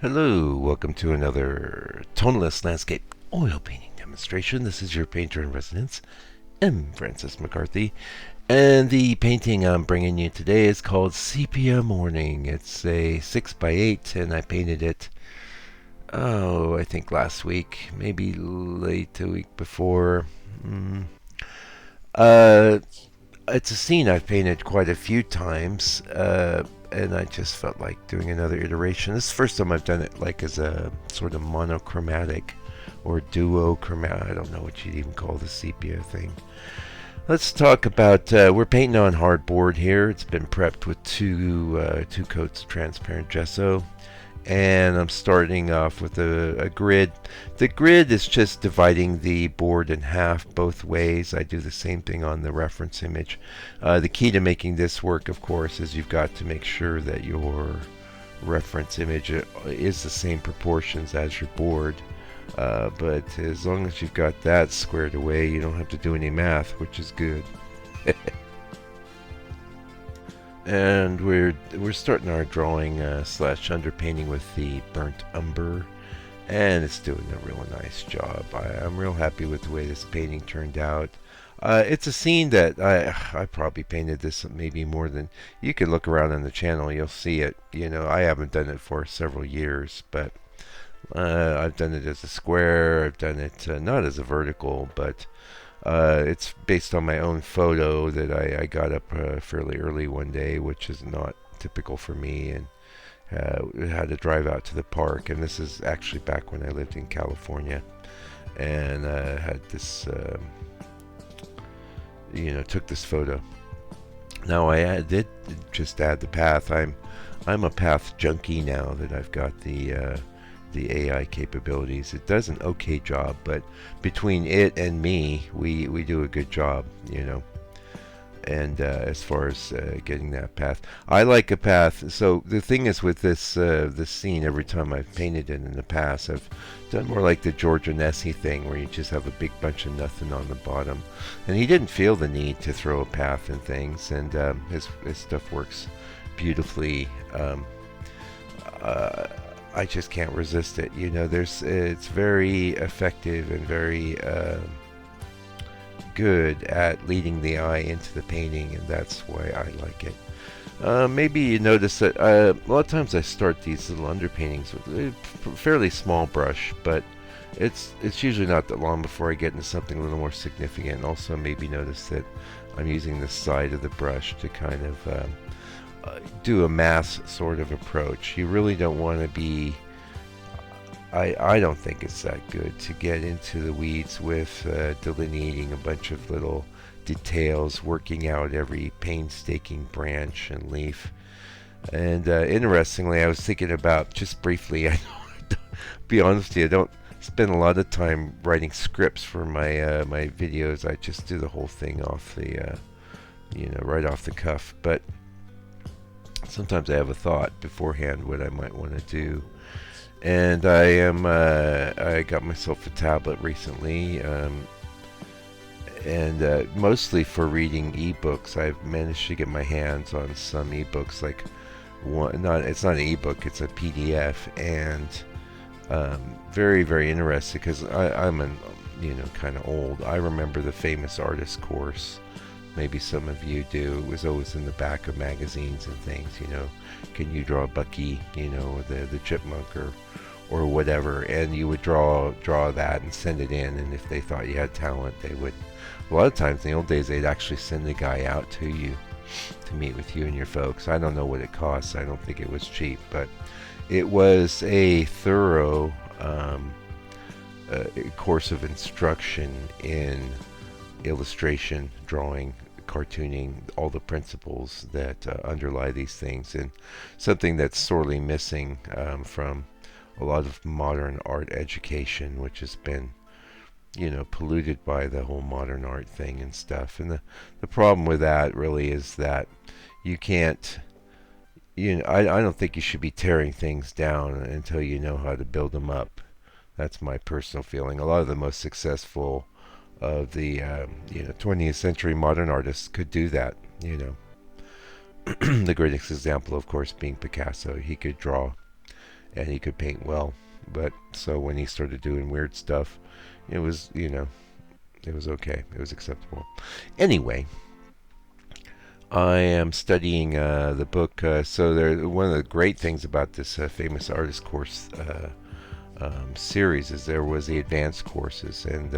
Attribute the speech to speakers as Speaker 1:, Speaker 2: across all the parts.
Speaker 1: Hello, welcome to another tonalist landscape oil painting demonstration. This is your painter in residence, M. Francis McCarthy, and the painting I'm bringing you today is called Sepia Morning. It's a 6x8, and I painted it, I think last week, maybe late the week before. Mm. Uh, it's a scene I've painted quite a few times, and I just felt like doing another iteration. This is the first time I've done it like as a sort of monochromatic or duochromatic. I don't know what you'd even call the sepia thing. Let's talk about. We're painting on hardboard here. It's been prepped with two coats of transparent gesso, and I'm starting off with a grid. The grid is just dividing the board in half both ways. I do the same thing on the reference image. The key to making this work, of course, is you've got to make sure that your reference image is the same proportions as your board. But as long as you've got that squared away, you don't have to do any math, which is good. And we're starting our drawing slash underpainting with the burnt umber, and it's doing a real nice job. I'm real happy with the way this painting turned out. It's a scene that I probably painted this maybe more than you could look around on the channel. You'll see it. You know, I haven't done it for several years, but I've done it as a square. I've done it not as a vertical, but it's based on my own photo that I got up fairly early one day, which is not typical for me, and had to drive out to the park. And this is actually back when I lived in California, and had this, took this photo. Now did just add the path. I'm a path junkie now that I've got the AI capabilities. It does an okay job, but between it and me, we do a good job, And as far as getting that path, I like a path. So the thing is with this scene, every time I've painted it in the past, I've done more like the George Onesi thing, where you just have a big bunch of nothing on the bottom. And he didn't feel the need to throw a path and things, and his stuff works beautifully. I just can't resist it. It's very effective and very good at leading the eye into the painting, and that's why I like it. Maybe you notice that a lot of times I start these little underpaintings with a fairly small brush, but it's usually not that long before I get into something a little more significant. Also, maybe notice that I'm using the side of the brush to kind of do a mass sort of approach. You really don't want to be. I don't think it's that good to get into the weeds with delineating a bunch of little details, working out every painstaking branch and leaf. And interestingly, I was thinking about just briefly. Be honest with you, I don't spend a lot of time writing scripts for my videos. I just do the whole thing off the right off the cuff. But sometimes I have a thought beforehand what I might want to do, and I got myself a tablet recently, and mostly for reading ebooks. I've managed to get my hands on some ebooks, like it's not an ebook, it's a PDF, and very, very interesting because I'm kind of old. I remember the famous artist course. Maybe some of you do. It was always in the back of magazines and things, Can you draw Bucky, the chipmunk or whatever, and you would draw that and send it in, and if they thought you had talent, they would. A lot of times in the old days, they'd actually send a guy out to you to meet with you and your folks. I don't know what it costs. I don't think it was cheap, but it was a thorough course of instruction in illustration, drawing, cartooning, all the principles that underlie these things, and something that's sorely missing from a lot of modern art education, which has been polluted by the whole modern art thing and stuff. And the problem with that really is that you can't, I don't think you should be tearing things down until you know how to build them up. That's my personal feeling. A lot of the most successful of the 20th century modern artists could do that. The greatest example, of course, being Picasso. He could draw and he could paint well. But so when he started doing weird stuff, it was, it was okay. It was acceptable. Anyway, I am studying the book. One of the great things about this famous artist course series is there was the advanced courses, and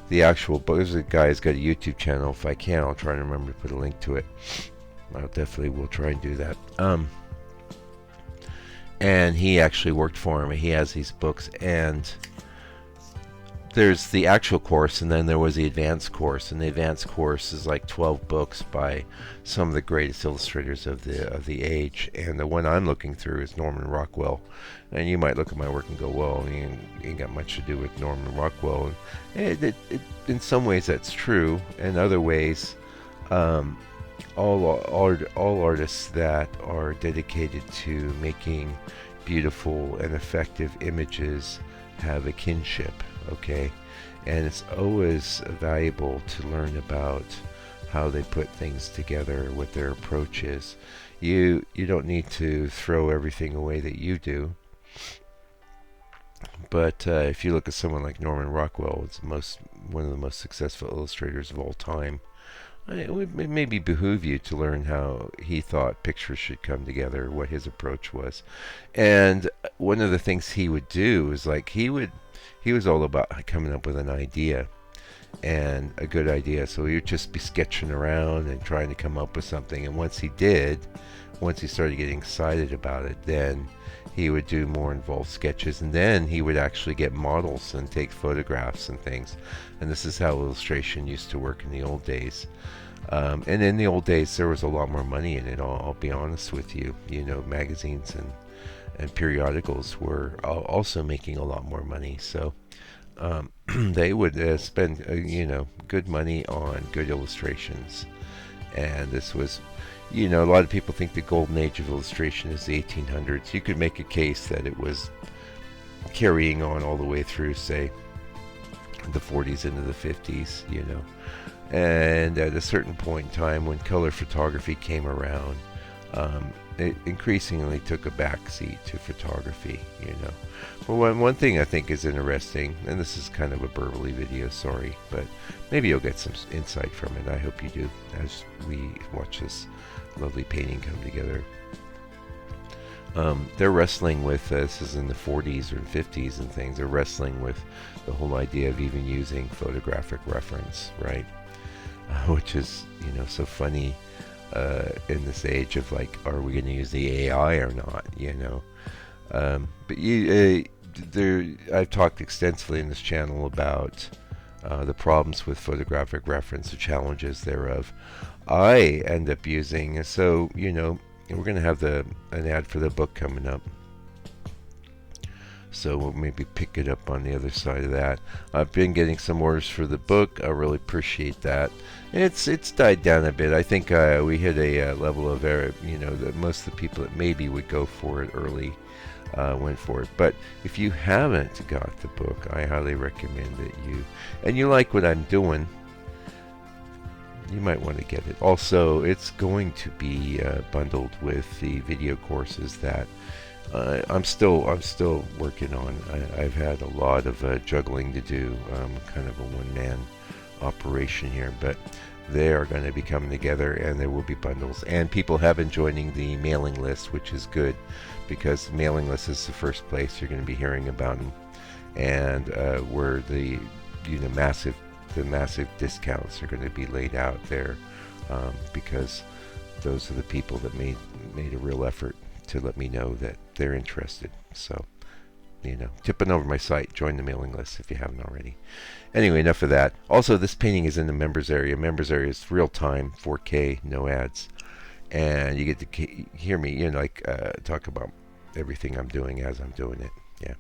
Speaker 1: the actual book. There's a guy who's got a YouTube channel. If I can, I'll try and remember to put a link to it. I definitely will try and do that. And he actually worked for him. He has these books, and there's the actual course, and then there was the advanced course. And the advanced course is like 12 books by some of the greatest illustrators of the age. And the one I'm looking through is Norman Rockwell. And you might look at my work and go, well, you ain't got much to do with Norman Rockwell. And in some ways that's true. In other ways, all artists that are dedicated to making beautiful and effective images have a kinship, okay? And it's always valuable to learn about how they put things together, what their approach is. You don't need to throw everything away that you do, but if you look at someone like Norman Rockwell, it's one of the most successful illustrators of all time. It would maybe behoove you to learn how he thought pictures should come together, what his approach was. And one of the things he would do is he was all about coming up with an idea, and a good idea. So he would just be sketching around and trying to come up with something. And once he started getting excited about it, then he would do more involved sketches, and then he would actually get models and take photographs and things. And this is how illustration used to work in the old days. And in the old days, there was a lot more money in it. I'll be honest with you. Magazines and periodicals were also making a lot more money. So they would spend good money on good illustrations. And this was, a lot of people think the golden age of illustration is the 1800s. You could make a case that it was carrying on all the way through, say, the 40s into the 50s, And at a certain point in time, when color photography came around, it increasingly took a backseat to photography, Well, one thing I think is interesting, and this is kind of a burbly video, sorry, but maybe you'll get some insight from it. I hope you do, as we watch this lovely painting come together. They're wrestling with, this is in the 40s or 50s and things, they're wrestling with the whole idea of even using photographic reference, right? Which is, so funny in this age of are we going to use the AI or not, But I've talked extensively in this channel about the problems with photographic reference, the challenges thereof. I end up using, so, we're going to have an ad for the book coming up. So we'll maybe pick it up on the other side of that. I've been getting some orders for the book. I really appreciate that. It's died down a bit. I think we hit a level of error, that most of the people that maybe would go for it early went for it. But if you haven't got the book, I highly recommend that and you like what I'm doing, you might want to get it. Also, it's going to be bundled with the video courses that I'm still working on. I've had a lot of juggling to do. Kind of a one-man operation here, but they are going to be coming together, and there will be bundles. And people have been joining the mailing list, which is good, because the mailing list is the first place you're going to be hearing about them, and where the massive discounts are going to be laid out there, because those are the people that made a real effort to let me know that they're interested. So, tipping over my site, join the mailing list if you haven't already. Anyway, enough of that. Also, this painting is in the members area. Members area is real time, 4K, no ads, and you get to hear me, talk about everything I'm doing as I'm doing it. Yeah.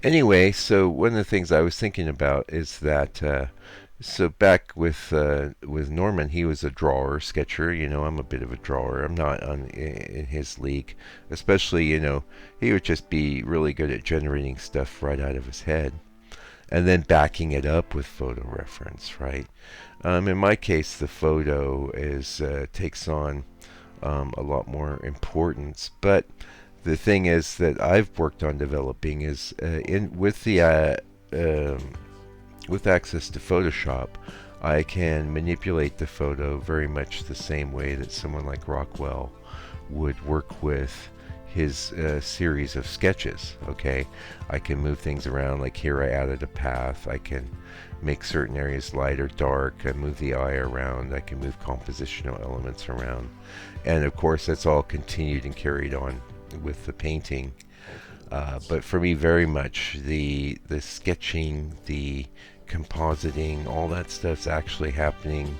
Speaker 1: Anyway, so one of the things I was thinking about is that so back with Norman, he was a drawer, sketcher. I'm a bit of a drawer. I'm not in his league, especially, he would just be really good at generating stuff right out of his head, and then backing it up with photo reference, right? In my case, the photo takes on a lot more importance, but the thing is that I've worked on developing is in with the with access to Photoshop, I can manipulate the photo very much the same way that someone like Rockwell would work with his series of sketches. Okay, I can move things around. Like here, I added a path. I can make certain areas light or dark. I move the eye around. I can move compositional elements around, and of course, that's all continued and carried on with the painting. But for me, very much the sketching, the compositing, all that stuff's actually happening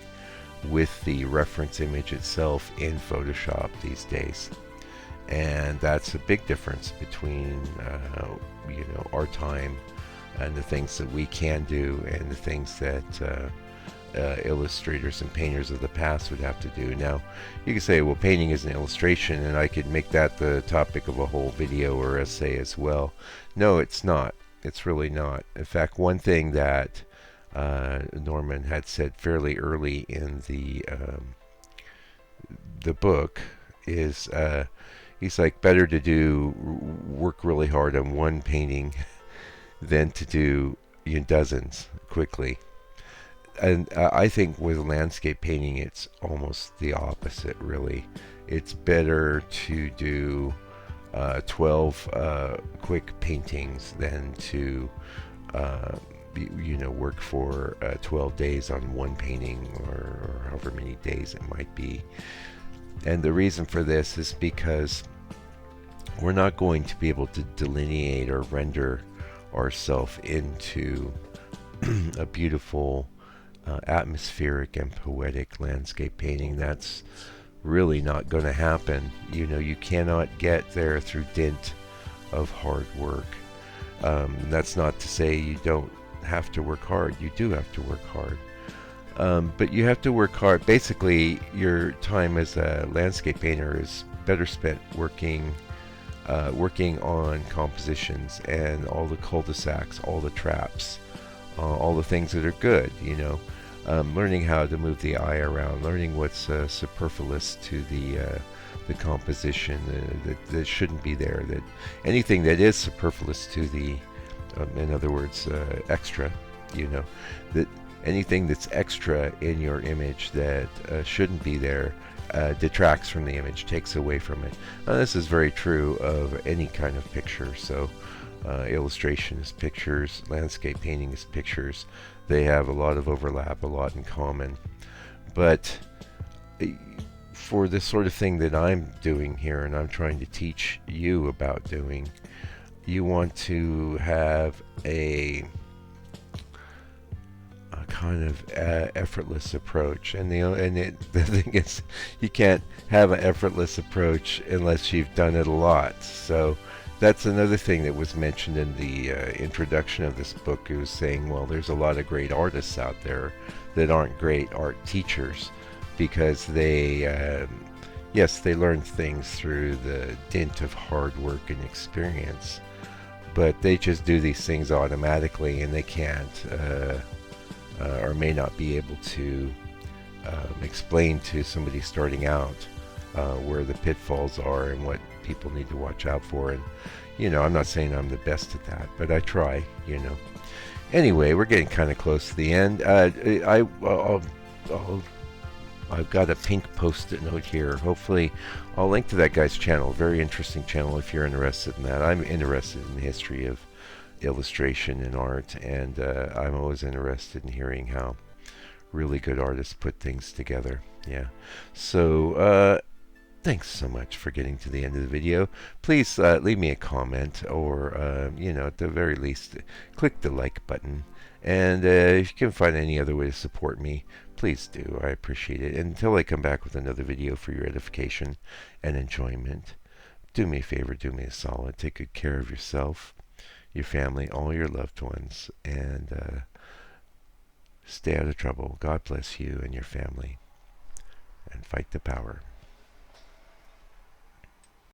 Speaker 1: with the reference image itself in Photoshop these days. And that's a big difference between our time and the things that we can do and the things that illustrators and painters of the past would have to do. Now, you can say, well, painting is an illustration, and I could make that the topic of a whole video or essay as well. No, it's not. It's really not. In fact, one thing that Norman had said fairly early in the book is he's like, better to do work really hard on one painting than to do dozens quickly. And I think with landscape painting, it's almost the opposite, really. It's better to do 12 quick paintings than to work for 12 days on one painting, or however many days it might be. And the reason for this is because we're not going to be able to delineate or render ourselves into a beautiful atmospheric and poetic landscape painting. That's really not going to happen. You cannot get there through dint of hard work. That's not to say you don't have to work hard. You do have to work hard. But you have to work hard. Basically, your time as a landscape painter is better spent working on compositions and all the cul-de-sacs, all the traps, all the things that are good, learning how to move the eye around, learning what's superfluous to the composition that shouldn't be there, that anything that is superfluous to the, in other words, extra, that anything that's extra in your image that shouldn't be there detracts from the image, takes away from it. This is very true of any kind of picture. So illustration is pictures, landscape painting is pictures. They have a lot of overlap, a lot in common. But for the sort of thing that I'm doing here and I'm trying to teach you about doing, you want to have a kind of effortless approach, and the thing is, you can't have an effortless approach unless you've done it a lot. So that's another thing that was mentioned in the introduction of this book. It was saying, well, there's a lot of great artists out there that aren't great art teachers because they yes, they learn things through the dint of hard work and experience, but they just do these things automatically, and they can't or may not be able to explain to somebody starting out where the pitfalls are and what people need to watch out for. And I'm not saying I'm the best at that, but I try. Anyway, we're getting kind of close to the end. I've got a pink post-it note here. Hopefully I'll link to that guy's channel. Very interesting channel if you're interested in that. I'm interested in the history of illustration and art, and I'm always interested in hearing how really good artists put things together. Yeah. So thanks so much for getting to the end of the video. Please leave me a comment, or at the very least, click the like button. And if you can find any other way to support me, please do. I appreciate it. And until I come back with another video for your edification and enjoyment, do me a favor, do me a solid. Take good care of yourself, your family, all your loved ones, and stay out of trouble. God bless you and your family, and fight the power.